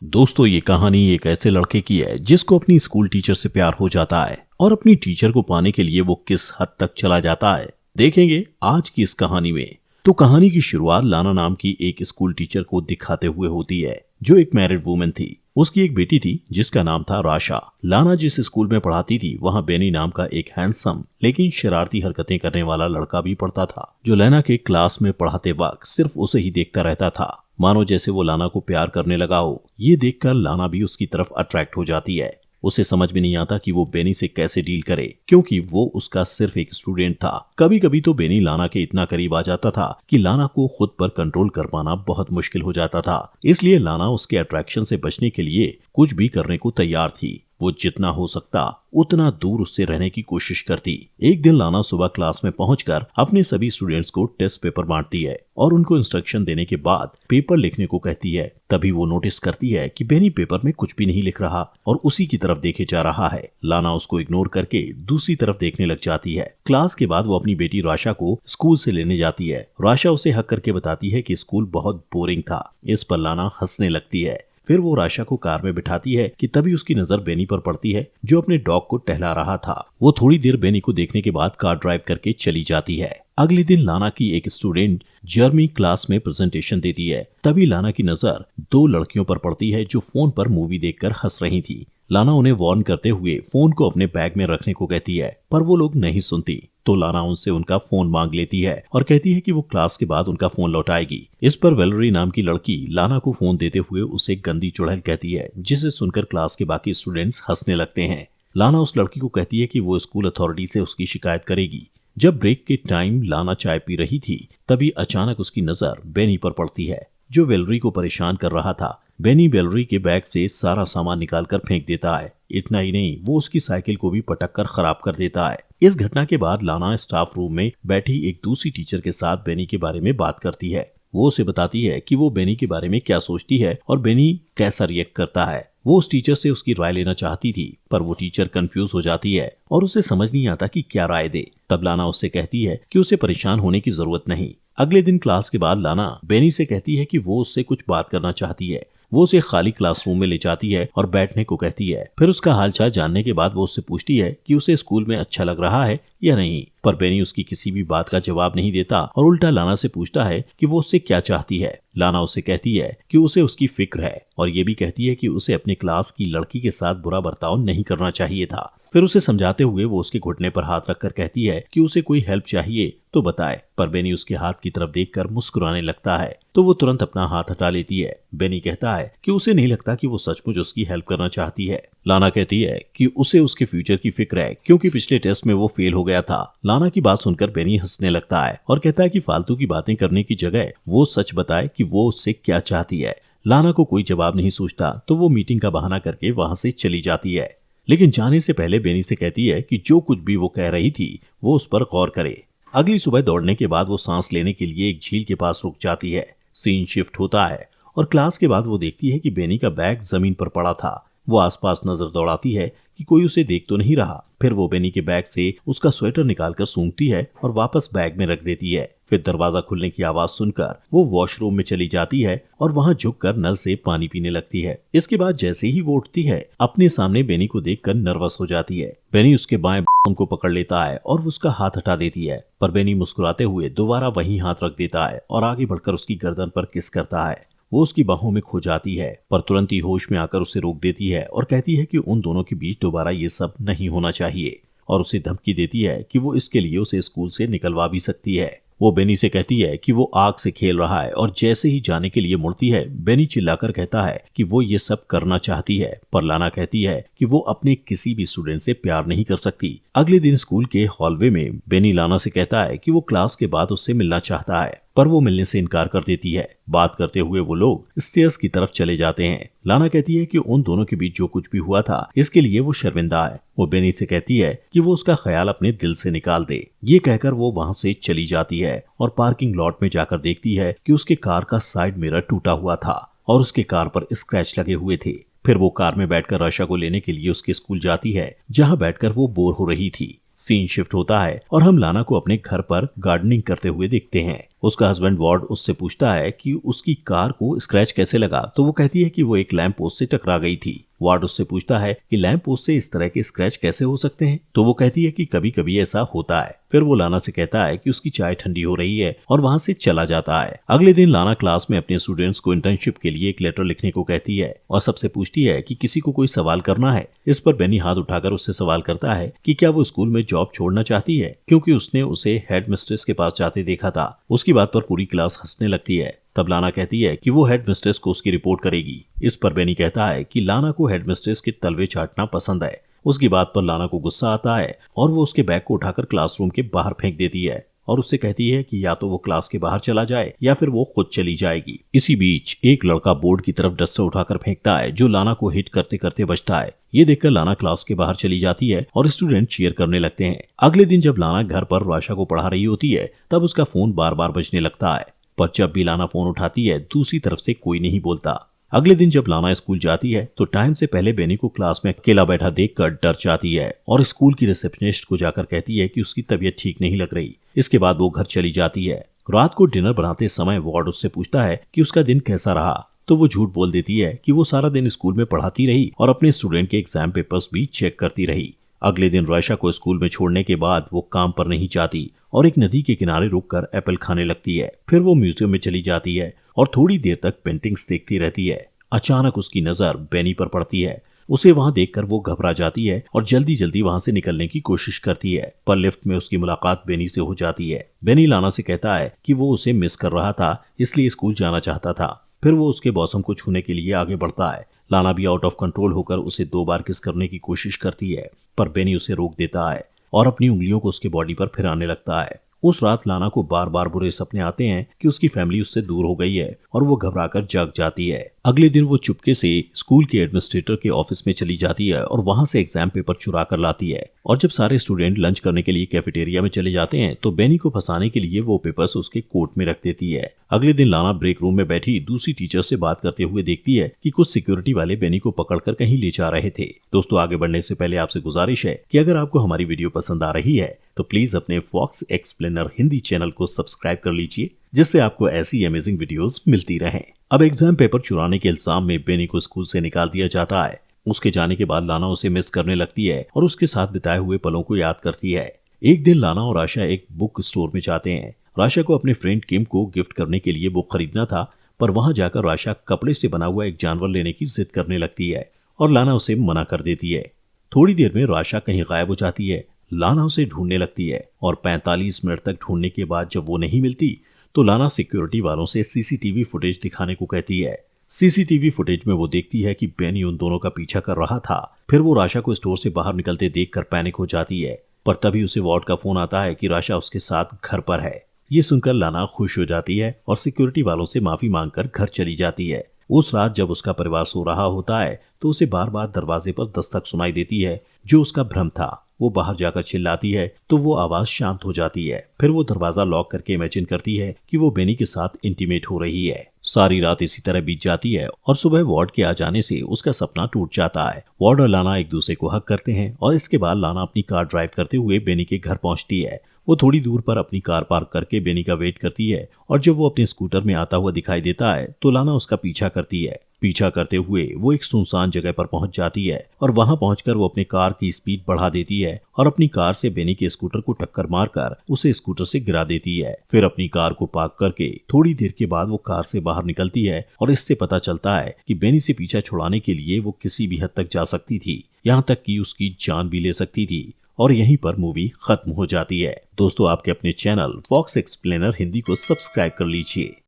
दोस्तों, ये कहानी एक ऐसे लड़के की है जिसको अपनी स्कूल टीचर से प्यार हो जाता है और अपनी टीचर को पाने के लिए वो किस हद तक चला जाता है, देखेंगे आज की इस कहानी में। तो कहानी की शुरुआत लाना नाम की एक स्कूल टीचर को दिखाते हुए होती है, जो एक मैरिड वुमेन थी। उसकी एक बेटी थी जिसका नाम था राशा। लाना जिस स्कूल में पढ़ाती थी वहाँ बेनी नाम का एक हैंडसम लेकिन शरारती हरकतें करने वाला लड़का भी पढ़ता था, जो लाना के क्लास में पढ़ाते वक्त सिर्फ उसे ही देखता रहता था, मानो जैसे वो लाना को प्यार करने लगा हो। ये देखकर लाना भी उसकी तरफ अट्रैक्ट हो जाती है। उसे समझ में नहीं आता कि वो बेनी से कैसे डील करे, क्योंकि वो उसका सिर्फ एक स्टूडेंट था। कभी कभी तो बेनी लाना के इतना करीब आ जाता था कि लाना को खुद पर कंट्रोल कर पाना बहुत मुश्किल हो जाता था। इसलिए लाना उसके अट्रैक्शन से बचने के लिए कुछ भी करने को तैयार थी। वो जितना हो सकता उतना दूर उससे रहने की कोशिश करती। एक दिन लाना सुबह क्लास में पहुंचकर अपने सभी स्टूडेंट्स को टेस्ट पेपर बांटती है और उनको इंस्ट्रक्शन देने के बाद पेपर लिखने को कहती है। तभी वो नोटिस करती है कि बेनी पेपर में कुछ भी नहीं लिख रहा और उसी की तरफ देखे जा रहा है। लाना उसको इग्नोर करके दूसरी तरफ देखने लग जाती है। क्लास के बाद वो अपनी बेटी राशा को स्कूल से लेने जाती है। राशा उसे हक करके बताती है कि स्कूल बहुत बोरिंग था। इस पर लाना हंसने लगती है। फिर वो राशा को कार में बिठाती है कि तभी उसकी नजर बेनी पर पड़ती है, जो अपने डॉग को टहला रहा था। वो थोड़ी देर बेनी को देखने के बाद कार ड्राइव करके चली जाती है। अगले दिन लाना की एक स्टूडेंट जर्मी क्लास में प्रेजेंटेशन देती है। तभी लाना की नजर दो लड़कियों पर पड़ती है जो फोन पर मूवी देखकर हंस रही थी। लाना उन्हें वार्न करते हुए फोन को अपने बैग में रखने को कहती है, पर वो लोग नहीं सुनती। तो लाना उनसे उनका फोन मांग लेती है और कहती है कि वो क्लास के बाद उनका फोन लौटाएगी। इस पर वेलरी नाम की लड़की लाना को फोन देते हुए उसे गंदी चुड़ैल कहती है, जिसे सुनकर क्लास के बाकी स्टूडेंट्स हंसने लगते हैं। लाना उस लड़की को कहती है कि वो स्कूल अथॉरिटी से उसकी शिकायत करेगी। जब ब्रेक के टाइम लाना चाय पी रही थी, तभी अचानक उसकी नजर बेनी पर पड़ती है, जो वेलरी को परेशान कर रहा था। बेनी वेलरी के बैग से सारा सामान निकालकर फेंक देता है। इतना ही नहीं, वो उसकी साइकिल को भी पटक कर खराब कर देता है। इस घटना के बाद लाना स्टाफ रूम में बैठी एक दूसरी टीचर के साथ बेनी के बारे में बात करती है। वो उसे बताती है कि वो बेनी के बारे में क्या सोचती है और बेनी कैसा रिएक्ट करता है। वो उस टीचर से उसकी राय लेना चाहती थी, पर वो टीचर कंफ्यूज हो जाती है और उसे समझ नहीं आता कि क्या राय दे। तब लाना उससे कहती है कि उसे परेशान होने की जरूरत नहीं। अगले दिन क्लास के बाद लाना बेनी से कहती है कि वो उससे कुछ बात करना चाहती है। वो उसे खाली क्लासरूम में ले जाती है और बैठने को कहती है। फिर उसका हालचाल जानने के बाद वो उससे पूछती है कि उसे स्कूल में अच्छा लग रहा है या नहीं, पर बेनी उसकी किसी भी बात का जवाब नहीं देता और उल्टा लाना से पूछता है कि वो उससे क्या चाहती है। लाना उससे कहती है कि उसे उसकी फिक्र है और ये भी कहती है कि उसे अपने क्लास की लड़की के साथ बुरा बर्ताव नहीं करना चाहिए था। फिर उसे समझाते हुए वो उसके घुटने पर हाथ रखकर कहती है कि उसे कोई हेल्प चाहिए तो बताए, पर बेनी उसके हाथ की तरफ देखकर मुस्कुराने लगता है, तो वो तुरंत अपना हाथ हटा लेती है। बेनी कहता है कि उसे नहीं लगता कि वो सचमुच उसकी हेल्प करना चाहती है। लाना कहती है कि उसे उसके फ्यूचर की फिक्र है, क्योंकि पिछले टेस्ट में वो फेल हो गया था। लाना की बात सुनकर बेनी हंसने लगता है और कहता है कि फालतू की बातें करने की जगह वो सच बताए कि वो उससे क्या चाहती है। लाना को कोई जवाब नहीं सूझता, तो वो मीटिंग का बहाना करके वहां से चली जाती है। लेकिन जाने से पहले बेनी से कहती है कि जो कुछ भी वो कह रही थी वो उस पर गौर करे। अगली सुबह दौड़ने के बाद वो सांस लेने के लिए एक झील के पास रुक जाती है। सीन शिफ्ट होता है और क्लास के बाद वो देखती है कि बेनी का बैग जमीन पर पड़ा था। वो आसपास नजर दौड़ाती है कि कोई उसे देख तो नहीं रहा। फिर वो बेनी के बैग से उसका स्वेटर निकालकर सूंघती है और वापस बैग में रख देती है। फिर दरवाजा खुलने की आवाज सुनकर वो वॉशरूम में चली जाती है और वहां झुककर नल से पानी पीने लगती है। इसके बाद जैसे ही वो उठती है, अपने सामने बेनी को देखकर नर्वस हो जाती है। बेनी उसके बाएं को पकड़ लेता है और उसका हाथ हटा देती है, पर बेनी मुस्कुराते हुए दोबारा वही हाथ रख देता है और आगे बढ़कर उसकी गर्दन पर किस करता है। वो उसकी बाहों में खो जाती है, पर तुरंत ही होश में आकर उसे रोक देती है और कहती है कि उन दोनों के बीच दोबारा ये सब नहीं होना चाहिए, और उसे धमकी देती है कि वो इसके लिए उसे स्कूल से निकलवा भी सकती है। वो बेनी से कहती है कि वो आग से खेल रहा है और जैसे ही जाने के लिए मुड़ती है, बेनी चिल्लाकर कहता है कि वो ये सब करना चाहती है, पर लाना कहती है कि वो अपने किसी भी स्टूडेंट से प्यार नहीं कर सकती। अगले दिन स्कूल के हॉलवे में बेनी लाना से कहता है कि वो क्लास के बाद उससे मिलना चाहता है, पर वो मिलने से इनकार कर देती है। बात करते हुए वो लोग स्टेयर्स की तरफ चले जाते हैं। लाना कहती है कि उन दोनों के बीच जो कुछ भी हुआ था इसके लिए वो शर्मिंदा है। वो बेनी से कहती है कि वो उसका ख्याल अपने दिल से निकाल दे। ये कहकर वो वहाँ से चली जाती है और पार्किंग लॉट में जाकर देखती है कि उसके कार का साइड मिरर टूटा हुआ था और उसके कार पर स्क्रैच लगे हुए थे। फिर वो कार में बैठकर राशा को लेने के लिए उसके स्कूल जाती है, जहाँ बैठकर वो बोर हो रही थी। सीन शिफ्ट होता है और हम लाना को अपने घर पर गार्डनिंग करते हुए देखते हैं। उसका हस्बैंड वार्ड उससे पूछता है कि उसकी कार को स्क्रैच कैसे लगा, तो वो कहती है कि वो एक लैंप पोस्ट से टकरा गई थी। वार्ड उससे पूछता है कि लैंप पोस्ट से इस तरह के स्क्रैच कैसे हो सकते हैं, तो वो कहती है कि कभी कभी ऐसा होता है। फिर वो लाना से कहता है कि उसकी चाय ठंडी हो रही है और वहां से चला जाता है। अगले दिन लाना क्लास में अपने स्टूडेंट्स को इंटर्नशिप के लिए एक लेटर लिखने को कहती है और सबसे पूछती है कि किसी को कोई सवाल करना है। इस पर बेनी हाथ उठाकर उससे सवाल करता है कि क्या वो स्कूल में जॉब छोड़ना चाहती है, क्योंकि उसने उसे हेड मिस्ट्रेस के पास जाते देखा था। उसकी बात पर पूरी क्लास हंसने लगती है। तब लाना कहती है कि वो हेड मिस्ट्रेस को उसकी रिपोर्ट करेगी। इस पर बेनी कहता है कि लाना को हेड मिस्ट्रेस के तलवे चाटना पसंद है। उसकी बात पर लाना को गुस्सा आता है और वो उसके बैग को उठाकर क्लासरूम के बाहर फेंक देती है और उससे कहती है कि या तो वो क्लास के बाहर चला जाए या फिर वो खुद चली जाएगी। इसी बीच एक लड़का बोर्ड की तरफ डस्टर उठाकर फेंकता है जो लाना को हिट करते करते बचता है। ये देखकर लाना क्लास के बाहर चली जाती है और स्टूडेंट चीयर करने लगते हैं। अगले दिन जब लाना घर पर राशा को पढ़ा रही होती है तब उसका फोन बार बार बजने लगता है, पर जब भी लाना फोन उठाती है दूसरी तरफ से कोई नहीं बोलता। अगले दिन जब लाना स्कूल जाती है तो टाइम से पहले बेनी को क्लास में अकेला बैठा देखकर डर जाती है और स्कूल की रिसेप्शनिस्ट को जाकर कहती है कि उसकी तबीयत ठीक नहीं लग रही। इसके बाद वो घर चली जाती है। रात को डिनर बनाते समय वार्ड उससे पूछता है कि उसका दिन कैसा रहा, तो वो झूठ बोल देती है कि वो सारा दिन स्कूल में पढ़ाती रही और अपने स्टूडेंट के एग्जाम पेपर्स भी चेक करती रही। अगले दिन राशा को स्कूल में छोड़ने के बाद वो काम पर नहीं जाती और एक नदी के किनारे रुककर एप्पल खाने लगती है। फिर वो म्यूजियम में चली जाती है और थोड़ी देर तक पेंटिंग्स देखती रहती है। अचानक उसकी नजर बेनी पर पड़ती है। उसे वहां देखकर वो घबरा जाती है और जल्दी जल्दी वहां से निकलने की कोशिश करती है, पर लिफ्ट में उसकी मुलाकात बेनी से हो जाती है। बेनी लाना से कहता है कि वो उसे मिस कर रहा था, इसलिए स्कूल जाना चाहता था। फिर वो उसके बॉसम को छूने के लिए आगे बढ़ता है। लाना भी आउट ऑफ कंट्रोल होकर उसे 2 बार किस करने की कोशिश करती है, पर बेनी उसे रोक देता है और अपनी उंगलियों को उसके बॉडी पर फिराने लगता है। उस रात लाना को बार बार बुरे सपने आते हैं कि उसकी फैमिली उससे दूर हो गई है और वो घबराकर जाग जाती है। अगले दिन वो चुपके से स्कूल के एडमिनिस्ट्रेटर के ऑफिस में चली जाती है और वहां से एग्जाम पेपर चुरा कर लाती है। और जब सारे स्टूडेंट लंच करने के लिए कैफेटेरिया में चले जाते हैं तो बेनी को फंसाने के लिए वो पेपर्स उसके कोट में रख देती है। अगले दिन लाना ब्रेक रूम में बैठी दूसरी टीचर से बात करते हुए देखती है कि कुछ सिक्योरिटी वाले बेनी को पकड़कर कहीं ले जा रहे थे। दोस्तों, आगे बढ़ने से पहले आपसे गुजारिश है कि अगर आपको हमारी वीडियो पसंद आ रही है तो प्लीज अपने फॉक्स एक्सप्लेनर हिंदी चैनल को सब्सक्राइब कर लीजिए, जिससे आपको ऐसी अमेजिंग वीडियोस मिलती रहें। अब एग्जाम पेपर चुराने के इल्जाम में बेनी को स्कूल से निकाल दिया जाता है। उसके जाने के बाद लाना उसे मिस करने लगती है और उसके साथ बिताए हुए पलों को याद करती है। एक दिन लाना और आशा एक बुक स्टोर में जाते हैं। राशा को अपने फ्रेंड किम को गिफ्ट करने के लिए बुक खरीदना था, पर वहां जाकर राशा कपड़े से बना हुआ एक जानवर लेने की जिद करने लगती है और लाना उसे मना कर देती है। थोड़ी देर में राशा कहीं गायब हो जाती है। लाना उसे ढूंढने लगती है और 45 मिनट तक ढूंढने के बाद जब वो नहीं मिलती तो लाना सिक्योरिटी वालों से सीसीटीवी फुटेज दिखाने को कहती है। सीसीटीवी फुटेज में वो देखती है कि बेनी उन दोनों का पीछा कर रहा था। फिर वो राशा को स्टोर से बाहर निकलते देखकर पैनिक हो जाती है, पर तभी उसे वार्ड का फोन आता है कि राशा उसके साथ घर पर है। ये सुनकर लाना खुश हो जाती है और सिक्योरिटी वालों से माफी मांगकर घर चली जाती है। उस रात जब उसका परिवार सो रहा होता है तो उसे बार बार दरवाजे पर दस्तक सुनाई देती है, जो उसका भ्रम था। वो बाहर जाकर चिल्लाती है तो वो आवाज शांत हो जाती है। फिर वो दरवाजा लॉक करके इमेजिन करती है कि वो बेनी के साथ इंटीमेट हो रही है। सारी रात इसी तरह बीत जाती है और सुबह वार्ड के आ जाने से उसका सपना टूट जाता है। वार्ड और लाना एक दूसरे को हग करते हैं और इसके बाद लाना अपनी कार ड्राइव करते हुए बेनी के घर पहुंचती है। वो थोड़ी दूर पर अपनी कार पार्क करके बेनी का वेट करती है और जब वो अपने स्कूटर में आता हुआ दिखाई देता है तो लाना उसका पीछा करती है। पीछा करते हुए वो एक सुनसान जगह पर पहुंच जाती है और वहां पहुंचकर वो अपनी कार की स्पीड बढ़ा देती है और अपनी कार से बेनी के स्कूटर को टक्कर मारकर उसे स्कूटर से गिरा देती है। फिर अपनी कार को पार्क करके थोड़ी देर के बाद वो कार से बाहर निकलती है और इससे पता चलता है कि बेनी से पीछा छुड़ाने के लिए वो किसी भी हद तक जा सकती थी, यहाँ तक कि उसकी जान भी ले सकती थी। और यहीं पर मूवी खत्म हो जाती है। दोस्तों, आपके अपने चैनल फॉक्स एक्सप्लेनर हिंदी को सब्सक्राइब कर लीजिए।